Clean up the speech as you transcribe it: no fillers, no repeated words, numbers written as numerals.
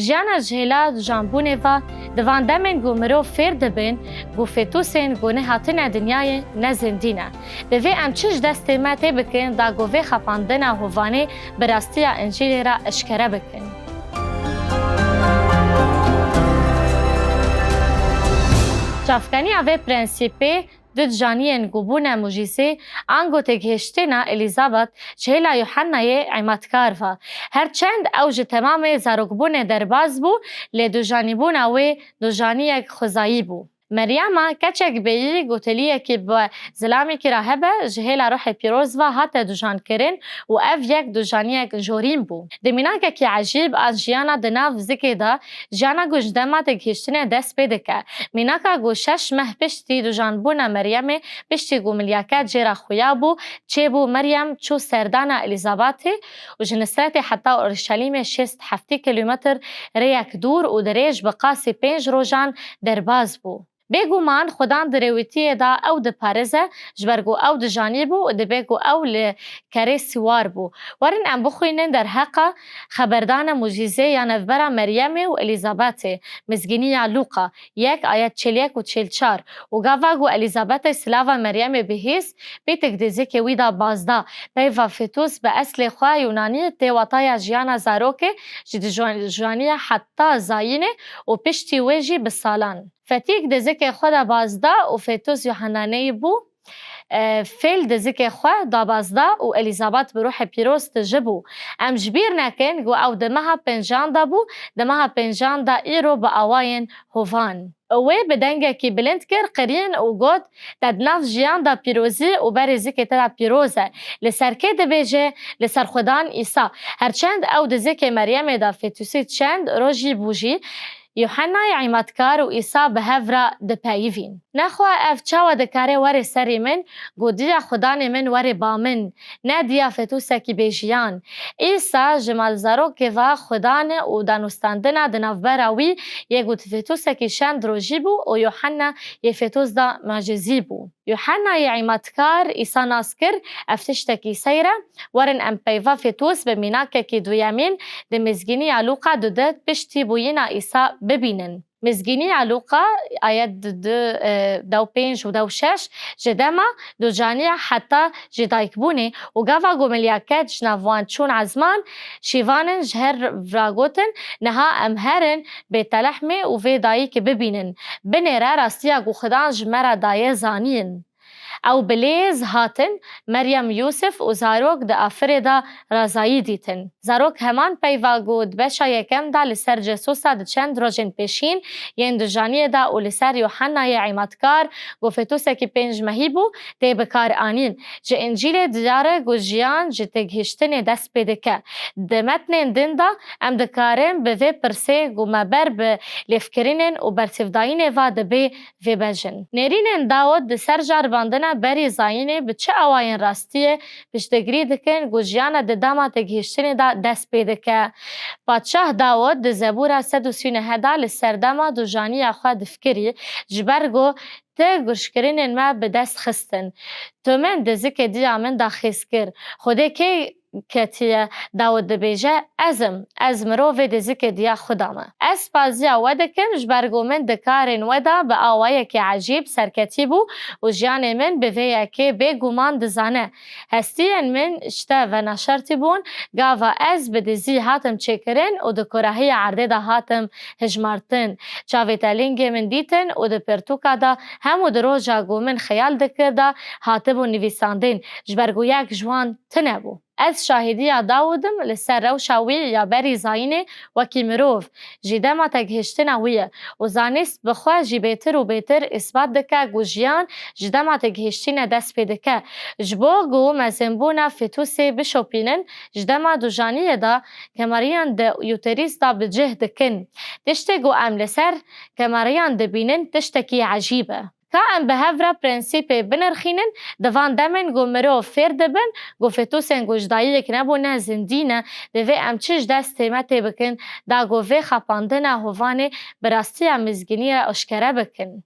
جیانا جهلا جانبونه و دوان دمین گو مرو فیر دبین گو فتوسین گو نه هاتن دنیای نه زندینه. دوی ام چش دست ماته بکن دا گو وی خپاندن هوانه براستی انجیل را اشکره بکن. چافکنی اوه پرنسیپه دو جانین گوبونه موجیسه آنگو تگهشتنا الیزابت جهلا یوحنای عمادکار و هرچند اوج تمام زاروگبونه درباز بو لی دو جانیبون اوه دو جانیک خزایی بو. مریم کچک بیی گوتلیه که با زلامی که راهبه جهلا روح پیروز و حتی دوجان کرن و اف یک دوجانیک جوریم بو. دمینا که عجیب از جیانا دناف زکی دا جیانا گوشدما تگهشتن دست پیده که مینا که گوشش مه پشتی دوجان بونا مریم پشتی گو ملیاکت جیرا خویا بو چه بو مریم چو سردانا الیزاباته و جنسرات حتی اورشلیم 6-7 کیلومتر ریک دور و دریج بقاسی 5 روزان درباز بو. بگومان خدان درویتی دا او د پارزه جبرگو او د جانیبو و د بگو او لکره سوار بو. ورن ام بخوینن در حقا خبردان مجیزه یا نفبرا مریم و الیزاباته مزگینی لوقا 1 آیت 41 و 44 و گاواگو الیزابات سلاوا مریم بهیس بیتک دزی که ویدا بازدا پیوا فتوس به اصل خواه یونانی تیواتای جیانا زاروکه جد جوانی حتی زاینه و پشتی ویجی بسالان. فتیک دزک خود بازدا و فتوس یوحنانی بو فیل دزک خود دا بازدا و الیزابات بروح پیروز تجبو ام جبیر نکن گو او دمها پنجان دا بو دمها پنجان دا ایرو با آواین هوان اوه بدنگه که بلند کر قرین و گود تدناف جیان دا پیروزی و برزی که تدا پیروزه لسرکه دبیجه لسر خودان ایسا هرچند او دزک مریم دا فتوسی چند روژی بوجی یوحنای عمادکار و عیسی به هفرا دپایوین. نخواه اف چاوا دکاره وره سری من گودیا خدان من وره با من ندیا فتوسه کی بیجیان. عیسی جمال زارو که و خدان و دانستاندن دنافبراوی یه گود فتوسه کی شند روژی بو و یوحنا یه فتوس دا معجزی بو. یوحنای عمادکار عیسی ناسکر افتشتکی سیره ورن ام پیوا فتوس به میناکه کی دویامین دمزگینی علوقا دودت پشتی بوینا عیسی ببینن. مزگینی علوقا آیت 25 و 26 جدما دو جانیه حتی جدایک بونه و گاوا گوملیاکت جنوان چون عزمان شیوانن جهر وراغوتن نها امهرن به تلحمه و وی دایی که ببینن بنیره راستیا گو خدان جمره دایه زانین. او بلیز هاتن مریم یوسف و زاروک دا آفر دا رازایی دیتن. زاروک همان پیوا گود بشا یکم دا لسر جسوسا دا چند روژن پیشین ین دو جانیه دا و لسر یوحنای عمادکار گو فتوسه کی 5 مهی بو تی بکار آنین جه انجیل دیاره گو جیان جه تگهشتن دست پیده که دمتنین دن دا ام دکارن به وی پرسه گو مبر به لفکرینن و برتفداین و دبی وی بجن. نیرینن داود د سر جارباندن بری زاینه به چه آواین راستیه پشتگری دکن گو جیانا د داما تگهشتن دا دست پیده که پادشاه داود د زبور 139 دا لسر داما دو جانی خواه دفکری جبرگو ته گرشکرین ما به دست خستن تو من دزی که دیا من دا خیز کر خوده که کتیه داود دبیجه از مروه دزی که دیا خودامه از پازیا ودکم جبرگو من دکارن ودا به آوائه که عجیب سرکتی بو و جیان من به ویه که بگومان دزانه هستین من اشته و نشرتی بون گاوا از به دزی هاتم چکرن و دکراهی عرده دا هاتم هجمارتن چاوی تلینگ من دیتن و د پرتوکا دا همو درو جاگو من خیال دکرده هاتبو نویساندن جبرگو یک جوان تنه بو از شاهدی داودم لسر روشاوی یا بری زاینه وکی مروف جیدما تگهشتن ویه و زانست بخواه جی بیتر و بیتر اثبات دکه گو جیان جیدما تگهشتن دست پیده که جبو گو مزنبونا فتوسی بشوپینن جیدما دو جانیه دا کماریان دا یوتریس دا بجه دکن تشته گو ام لسر کماریان دا بینن تشتکی عجیبه که ام به هفره پرنسیپی بنرخینن دوان دمن گو مرو فیر دبن گو فتوسن گوشدایی که نبو نه زندینه دوی ام چش دست تیمتی بکن دا گو وی خپاندن هوانه براستی ام مزگینی را اشکره بکن.